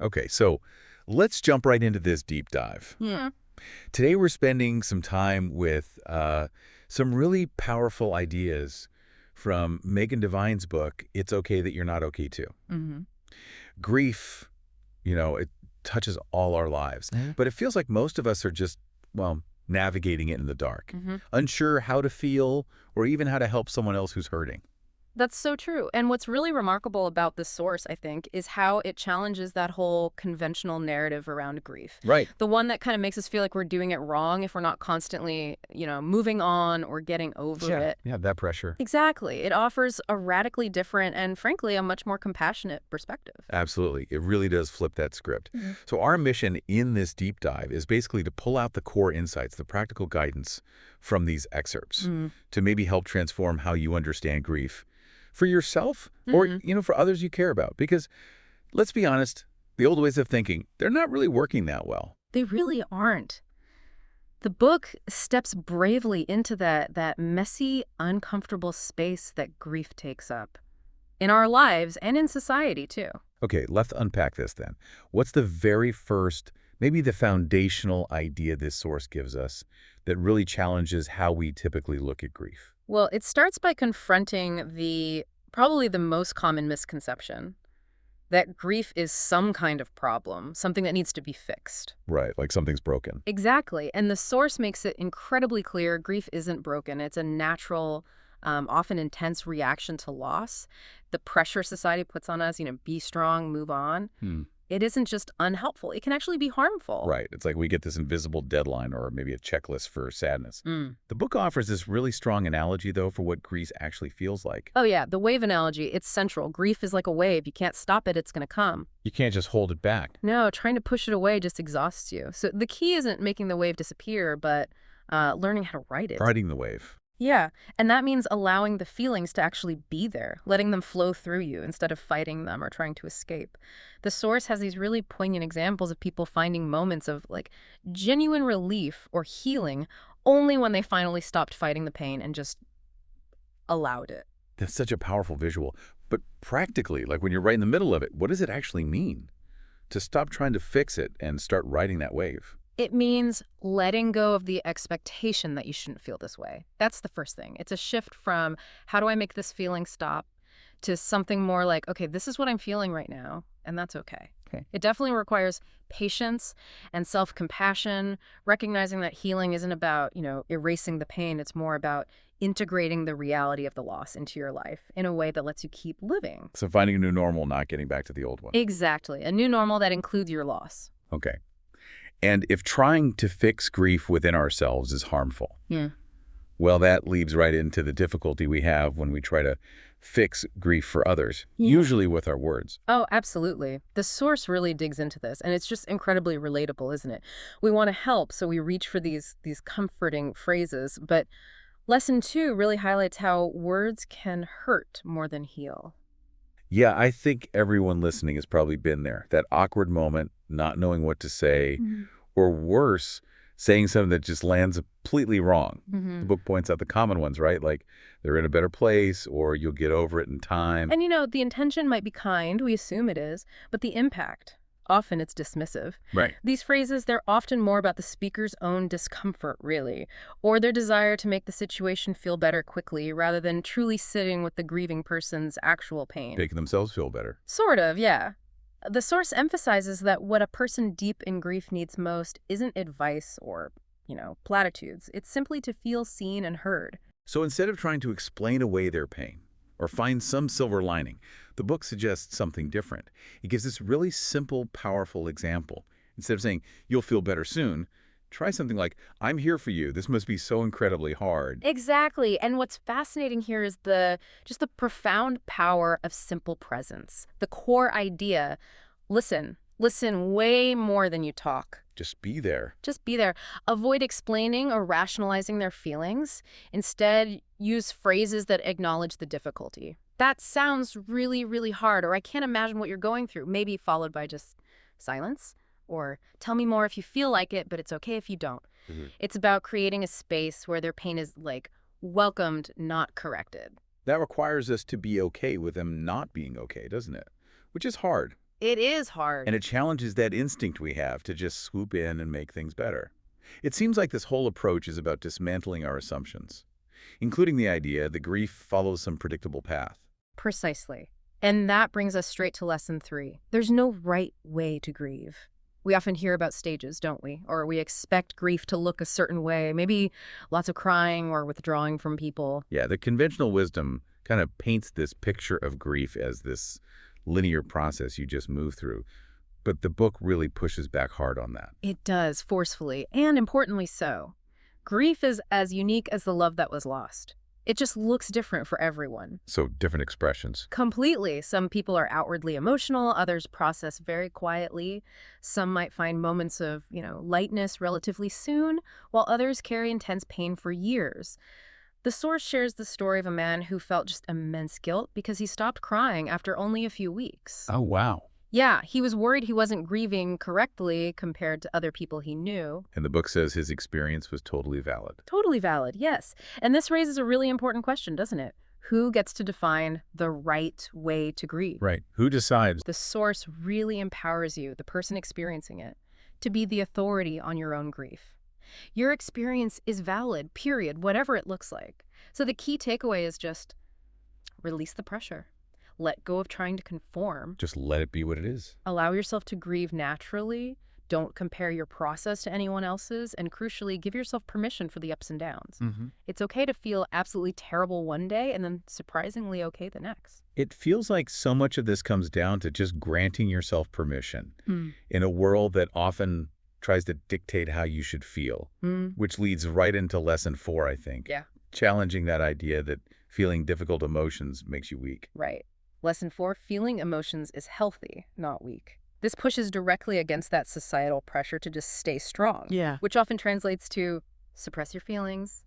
Okay, so let's jump right into this deep dive. Yeah. Today we're spending some time with some really powerful ideas from Megan Devine's book, It's Okay That You're Not Okay Too. Hmm. Grief, it touches all our lives, Yeah. but it feels like most of us are just, well, navigating it in the dark, Hmm. unsure how to feel or even how to help someone else who's hurting. That's so true. And what's really remarkable about this source, I think, is how it challenges that whole conventional narrative around grief. Right. The one that kind of makes us feel like we're doing it wrong if we're not constantly, moving on or getting over Yeah, it. yeah, that pressure. Exactly. It offers a radically different and, frankly, a much more compassionate perspective. Absolutely. It really does flip that script. Mhm. So our mission in this deep dive is basically to pull out the core insights, the practical guidance from these excerpts Mm. to maybe help transform how you understand grief for yourself or, Hmm. for others you care about. Because let's be honest, the old ways of thinking, they're not really working that well. They really aren't. The book steps bravely into that messy, uncomfortable space that grief takes up in our lives and in society, too. Okay, let's unpack this then. What's the very first, maybe the foundational idea this source gives us that really challenges how we typically look at grief? Well, it starts by confronting the probably the most common misconception that grief is some kind of problem, something that needs to be fixed. Right, like something's broken. Exactly. And the source makes it incredibly clear grief isn't broken. It's a natural, often intense reaction to loss. The pressure society puts on us, be strong, move on. Hmm. It isn't just unhelpful. It can actually be harmful. Right. It's like we get this invisible deadline or maybe a checklist for sadness. Mm. The book offers this really strong analogy, though, for what grief actually feels like. Oh, yeah. The wave analogy, it's central. Grief is like a wave. You can't stop it. It's going to come. You can't just hold it back. No, trying to push it away just exhausts you. So the key isn't making the wave disappear, but learning how to ride it. Riding the wave. Yeah, and that means allowing the feelings to actually be there, letting them flow through you instead of fighting them or trying to escape. The source has these really poignant examples of people finding moments of genuine relief or healing only when they finally stopped fighting the pain and just allowed it. That's such a powerful visual. But practically, like when you're right in the middle of it, what does it actually mean to stop trying to fix it and start riding that wave? It means letting go of the expectation that you shouldn't feel this way. That's the first thing. It's a shift from how do I make this feeling stop to something more like, okay, this is what I'm feeling right now, and that's okay. Okay. It definitely requires patience and self-compassion, recognizing that healing isn't about, erasing the pain. It's more about integrating the reality of the loss into your life in a way that lets you keep living. So finding a new normal, not getting back to the old one. Exactly. A new normal that includes your loss. Okay. And if trying to fix grief within ourselves is harmful, Yeah. well, that leads right into the difficulty we have when we try to fix grief for others, Yeah. usually with our words. Oh, absolutely. The source really digs into this, and it's just incredibly relatable, isn't it? We want to help, so we reach for these comforting phrases, but lesson 2 really highlights how words can hurt more than heal. Yeah, I think everyone listening has probably been there. That awkward moment, not knowing what to say, or worse, saying something that just lands completely wrong. Mm-hmm. The book points out the common ones, right? Like they're in a better place or you'll get over it in time. And the intention might be kind, we assume it is, but the impact, often it's dismissive. Right. These phrases, they're often more about the speaker's own discomfort, really, or their desire to make the situation feel better quickly rather than truly sitting with the grieving person's actual pain. Making themselves feel better. Sort of, yeah. The source emphasizes that what a person deep in grief needs most isn't advice or, platitudes. It's simply to feel seen and heard. So instead of trying to explain away their pain or find some silver lining, the book suggests something different. It gives this really simple, powerful example. Instead of saying, you'll feel better soon, try something like, I'm here for you. This must be so incredibly hard. Exactly. And what's fascinating here is the profound power of simple presence. The core idea, listen way more than you talk. Just be there. Just be there. Avoid explaining or rationalizing their feelings. Instead, use phrases that acknowledge the difficulty. That sounds really, really hard, or I can't imagine what you're going through. Maybe followed by just silence, or tell me more if you feel like it, but it's okay if you don't. It's about creating a space where their pain is welcomed, not corrected. That requires us to be okay with them not being okay, doesn't it? Which is hard, It is hard. And it challenges that instinct we have to just swoop in and make things better. It seems like this whole approach is about dismantling our assumptions, including the idea that grief follows some predictable path. Precisely. And that brings us straight to lesson 3. There's no right way to grieve. We often hear about stages, don't we? Or we expect grief to look a certain way, maybe lots of crying or withdrawing from people. Yeah, the conventional wisdom kind of paints this picture of grief as this linear process you just move through. But the book really pushes back hard on that. It does, forcefully, and importantly so. Grief is as unique as the love that was lost. It just looks different for everyone. So different expressions. Completely. Some people are outwardly emotional, others process very quietly. Some might find moments of, lightness relatively soon, while others carry intense pain for years. The source shares the story of a man who felt just immense guilt because he stopped crying after only a few weeks. Oh, wow. Yeah, he was worried he wasn't grieving correctly compared to other people he knew. And the book says his experience was totally valid. Totally valid, yes. And this raises a really important question, doesn't it? Who gets to define the right way to grieve? Right. Who decides? The source really empowers you, the person experiencing it, to be the authority on your own grief. Your experience is valid, period, whatever it looks like. So the key takeaway is just release the pressure. Let go of trying to conform. Just let it be what it is. Allow yourself to grieve naturally. Don't compare your process to anyone else's. And crucially, give yourself permission for the ups and downs. It's okay to feel absolutely terrible one day and then surprisingly okay the next. It feels like so much of this comes down to just granting yourself permission in a world that often tries to dictate how you should feel, which leads right into lesson 4, I think. Yeah. Challenging that idea that feeling difficult emotions makes you weak. Right. Lesson 4, feeling emotions is healthy, not weak. This pushes directly against that societal pressure to just stay strong. Yeah. Which often translates to suppress your feelings,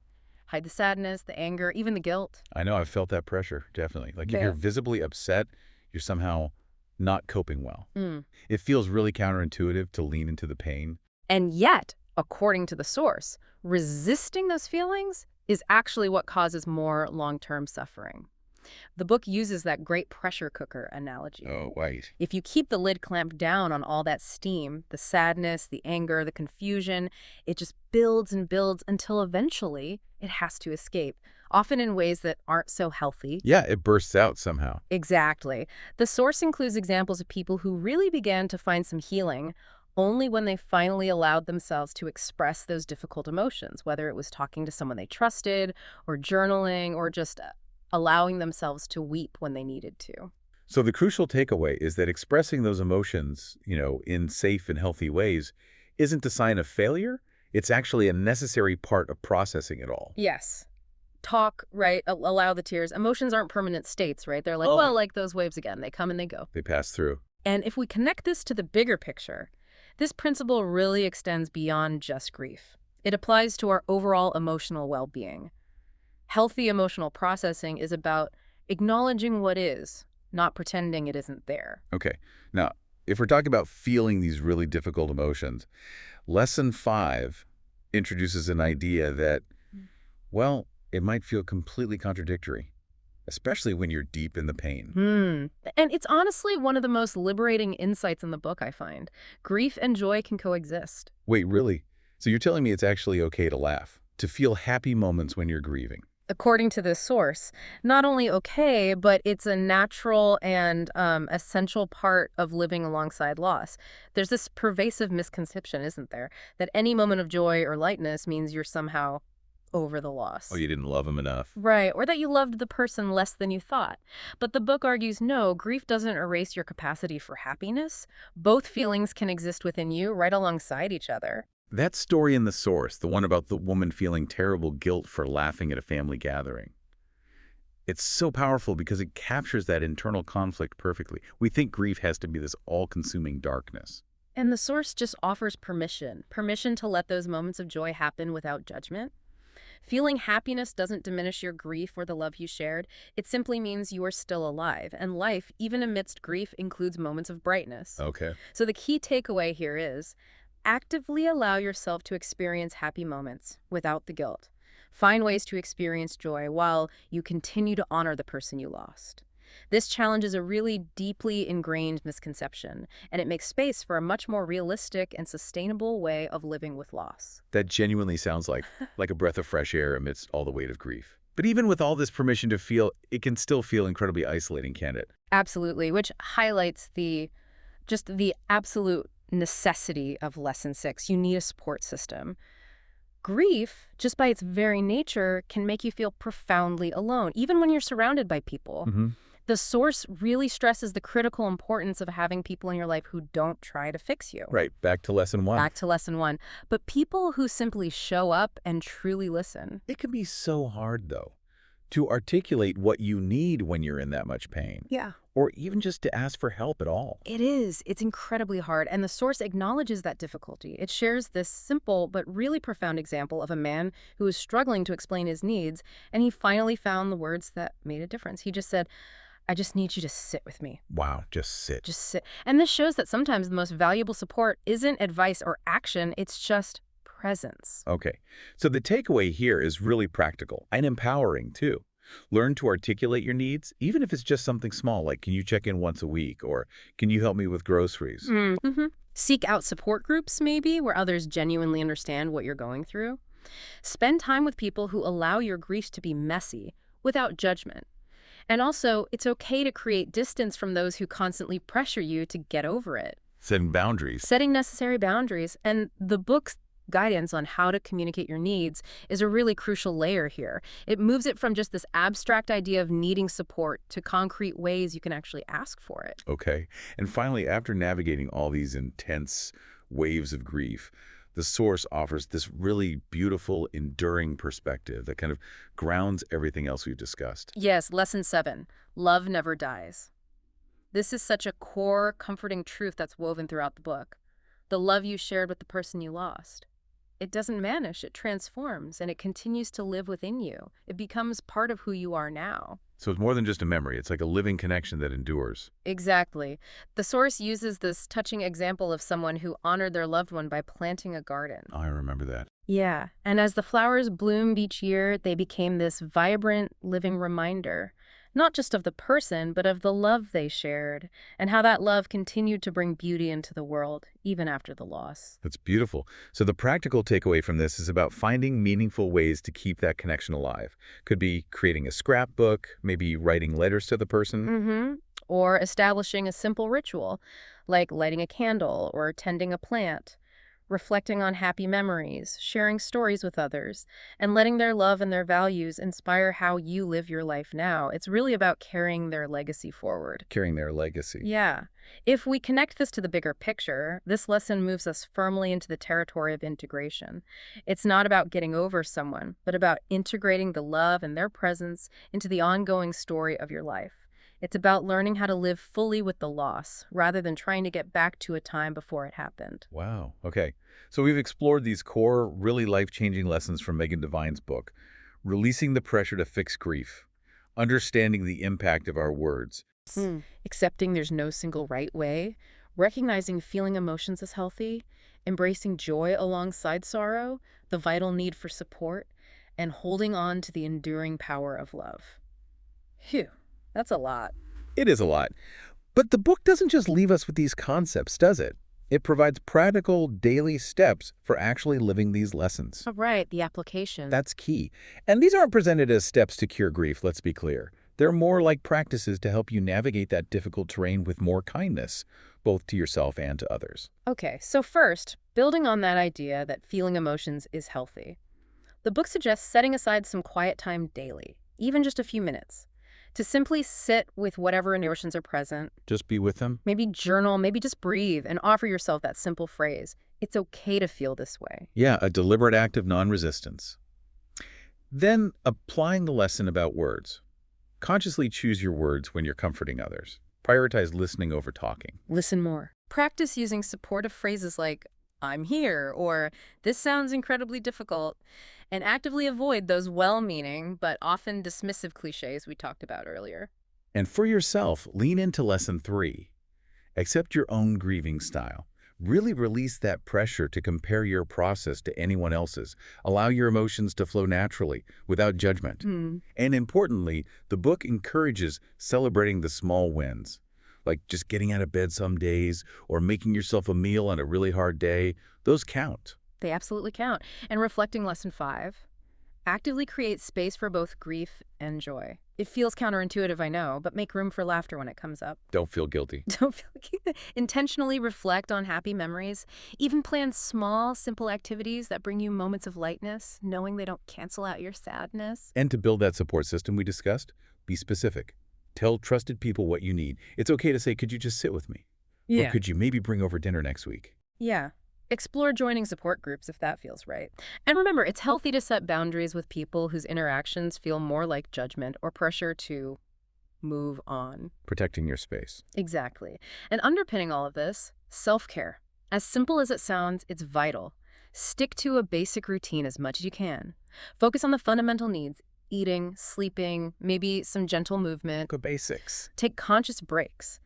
hide the sadness, the anger, even the guilt. I know, I've felt that pressure, definitely. Like if Yeah. you're visibly upset, you're somehow not coping well. It feels really counterintuitive to lean into the pain. And yet, according to the source, resisting those feelings is actually what causes more long-term suffering. The book uses that great pressure cooker analogy. Oh, right. If you keep the lid clamped down on all that steam, the sadness, the anger, the confusion, it just builds and builds until eventually it has to escape, often in ways that aren't so healthy. Yeah, it bursts out somehow. Exactly. The source includes examples of people who really began to find some healing only when they finally allowed themselves to express those difficult emotions, whether it was talking to someone they trusted or journaling or just allowing themselves to weep when they needed to. So the crucial takeaway is that expressing those emotions, in safe and healthy ways isn't a sign of failure. It's actually a necessary part of processing it all. Yes. Talk, right? Allow the tears. Emotions aren't permanent states, right? They're like, well, like those waves again. They come and they go. They pass through. And if we connect this to the bigger picture, this principle really extends beyond just grief. It applies to our overall emotional well-being. Healthy emotional processing is about acknowledging what is, not pretending it isn't there. Okay. Now, if we're talking about feeling these really difficult emotions, lesson 5 introduces an idea that, well, it might feel completely contradictory, especially when you're deep in the pain. And it's honestly one of the most liberating insights in the book, I find. Grief and joy can coexist. Wait, really? So you're telling me it's actually okay to laugh, to feel happy moments when you're grieving? According to this source, not only okay, but it's a natural and essential part of living alongside loss. There's this pervasive misconception, isn't there, that any moment of joy or lightness means you're somehow over the loss. Oh, you didn't love him enough. Right, or that you loved the person less than you thought. But the book argues, no, grief doesn't erase your capacity for happiness. Both feelings can exist within you right alongside each other. That story in the source, the one about the woman feeling terrible guilt for laughing at a family gathering, it's so powerful because it captures that internal conflict perfectly. We think grief has to be this all-consuming darkness. And the source just offers permission to let those moments of joy happen without judgment. Feeling happiness doesn't diminish your grief or the love you shared. It simply means you are still alive, and life, even amidst grief, includes moments of brightness. Okay. So the key takeaway here is actively allow yourself to experience happy moments without the guilt. Find ways to experience joy while you continue to honor the person you lost. This challenges a really deeply ingrained misconception, and it makes space for a much more realistic and sustainable way of living with loss. That genuinely sounds like a breath of fresh air amidst all the weight of grief. But even with all this permission to feel, it can still feel incredibly isolating, can't it? Absolutely, which highlights the absolute necessity of lesson 6. You need a support system. Grief, just by its very nature, can make you feel profoundly alone, even when you're surrounded by people. Hmm. The source really stresses the critical importance of having people in your life who don't try to fix you. Right, back to lesson 1. Back to lesson 1. But people who simply show up and truly listen. It can be so hard, though, to articulate what you need when you're in that much pain. Yeah. Or even just to ask for help at all. It is. It's incredibly hard, and the source acknowledges that difficulty. It shares this simple but really profound example of a man who was struggling to explain his needs, and he finally found the words that made a difference. He just said, "I just need you to sit with me. Wow, just sit. Just sit." And this shows that sometimes the most valuable support isn't advice or action, it's just presence. Okay, so the takeaway here is really practical and empowering, too. Learn to articulate your needs, even if it's just something small, like can you check in once a week, or can you help me with groceries? Mm-hmm. Seek out support groups, maybe, where others genuinely understand what you're going through. Spend time with people who allow your grief to be messy, without judgment. And also, it's okay to create distance from those who constantly pressure you to get over it. Setting boundaries. Setting necessary boundaries. And the book's guidance on how to communicate your needs is a really crucial layer here. It moves it from just this abstract idea of needing support to concrete ways you can actually ask for it. Okay, and finally, after navigating all these intense waves of grief, the source offers this really beautiful, enduring perspective that kind of grounds everything else we've discussed. Yes, lesson 7, love never dies. This is such a core, comforting truth that's woven throughout the book. The love you shared with the person you lost. It doesn't vanish, it transforms, and it continues to live within you. It becomes part of who you are now. So it's more than just a memory. It's like a living connection that endures. Exactly. The source uses this touching example of someone who honored their loved one by planting a garden. I remember that. Yeah, and as the flowers bloomed each year, they became this vibrant, living reminder, not just of the person, but of the love they shared, and how that love continued to bring beauty into the world, even after the loss. That's beautiful. So the practical takeaway from this is about finding meaningful ways to keep that connection alive. Could be creating a scrapbook, maybe writing letters to the person. Mm-hmm. Or establishing a simple ritual, like lighting a candle or tending a plant. Reflecting on happy memories, sharing stories with others, and letting their love and their values inspire how you live your life now. It's really about carrying their legacy forward. Carrying their legacy. Yeah. If we connect this to the bigger picture, this lesson moves us firmly into the territory of integration. It's not about getting over someone, but about integrating the love and their presence into the ongoing story of your life. It's about learning how to live fully with the loss, rather than trying to get back to a time before it happened. Wow. Okay. So we've explored these core, really life-changing lessons from Megan Devine's book, Releasing the Pressure to Fix Grief, Understanding the Impact of Our Words. Accepting there's no single right way, recognizing feeling emotions is healthy, embracing joy alongside sorrow, the vital need for support, and holding on to the enduring power of love. Phew. That's a lot. It is a lot. But the book doesn't just leave us with these concepts, does it? It provides practical daily steps for actually living these lessons. Oh, right, the application. That's key. And these aren't presented as steps to cure grief, let's be clear. They're more like practices to help you navigate that difficult terrain with more kindness, both to yourself and to others. Okay, so first, building on that idea that feeling emotions is healthy, the book suggests setting aside some quiet time daily, even just a few minutes, to simply sit with whatever emotions are present. Just be with them. Maybe journal, maybe just breathe and offer yourself that simple phrase. It's okay to feel this way. Yeah, a deliberate act of non-resistance. Then, applying the lesson about words. Consciously choose your words when you're comforting others. Prioritize listening over talking. Listen more. Practice using supportive phrases like, "I'm here," or "this sounds incredibly difficult," and actively avoid those well-meaning but often dismissive cliches we talked about earlier. And for yourself, lean into lesson 3. Accept your own grieving style. Really release that pressure to compare your process to anyone else's. Allow your emotions to flow naturally, without judgment. Hmm. And importantly, the book encourages celebrating the small wins, like just getting out of bed some days or making yourself a meal on a really hard day. Those count. They absolutely count. And reflecting lesson 5, actively create space for both grief and joy. It feels counterintuitive, I know, but make room for laughter when it comes up. Don't feel guilty. Don't feel intentionally reflect on happy memories. Even plan small, simple activities that bring you moments of lightness, knowing they don't cancel out your sadness. And to build that support system we discussed, be specific. Tell trusted people what you need. It's okay to say, could you just sit with me? Or Yeah. could you maybe bring over dinner next week? Yeah. Explore joining support groups if that feels right. And remember, it's healthy to set boundaries with people whose interactions feel more like judgment or pressure to move on. Protecting your space. Exactly. And underpinning all of this, self-care. As simple as it sounds, it's vital. Stick to a basic routine as much as you can. Focus on the fundamental needs: eating, sleeping, maybe some gentle movement. Go basics. Take conscious breaks.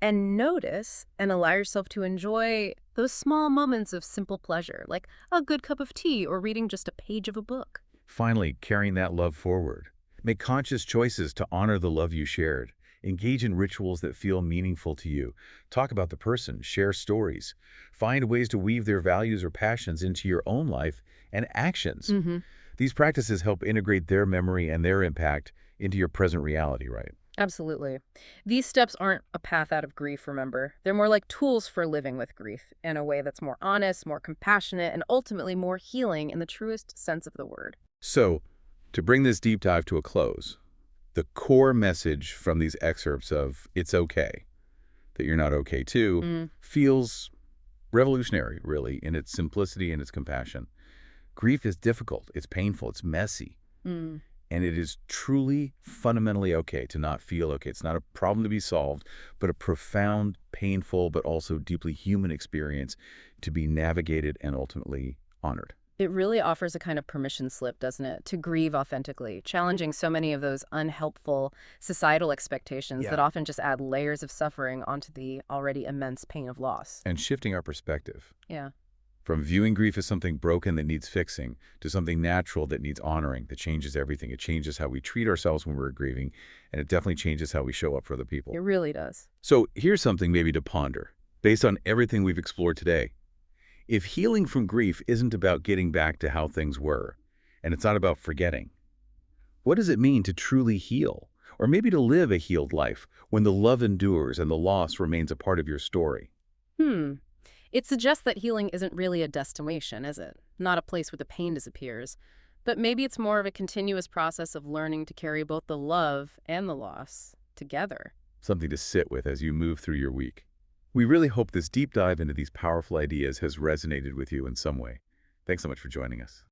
And notice and allow yourself to enjoy those small moments of simple pleasure, like a good cup of tea or reading just a page of a book. Finally, carrying that love forward. Make conscious choices to honor the love you shared. Engage in rituals that feel meaningful to you. Talk about the person. Share stories. Find ways to weave their values or passions into your own life and actions. Mm-hmm. These practices help integrate their memory and their impact into your present reality, right? Absolutely. These steps aren't a path out of grief, remember. They're more like tools for living with grief in a way that's more honest, more compassionate, and ultimately more healing in the truest sense of the word. So, to bring this deep dive to a close, the core message from these excerpts of "It's okay that you're not okay too" feels revolutionary, really, in its simplicity and its compassion. Grief is difficult, it's painful, it's messy. Mm. And it is truly fundamentally okay to not feel okay. It's not a problem to be solved, but a profound, painful, but also deeply human experience to be navigated and ultimately honored. It really offers a kind of permission slip, doesn't it, to grieve authentically, challenging so many of those unhelpful societal expectations that often just add layers of suffering onto the already immense pain of loss. And shifting our perspective Yeah. from viewing grief as something broken that needs fixing to something natural that needs honoring, that changes everything. It changes how we treat ourselves when we're grieving, and it definitely changes how we show up for other people. It really does. So here's something maybe to ponder, based on everything we've explored today. If healing from grief isn't about getting back to how things were, and it's not about forgetting, what does it mean to truly heal? Or maybe to live a healed life when the love endures and the loss remains a part of your story? It suggests that healing isn't really a destination, is it? Not a place where the pain disappears. But maybe it's more of a continuous process of learning to carry both the love and the loss together. Something to sit with as you move through your week. We really hope this deep dive into these powerful ideas has resonated with you in some way. Thanks so much for joining us.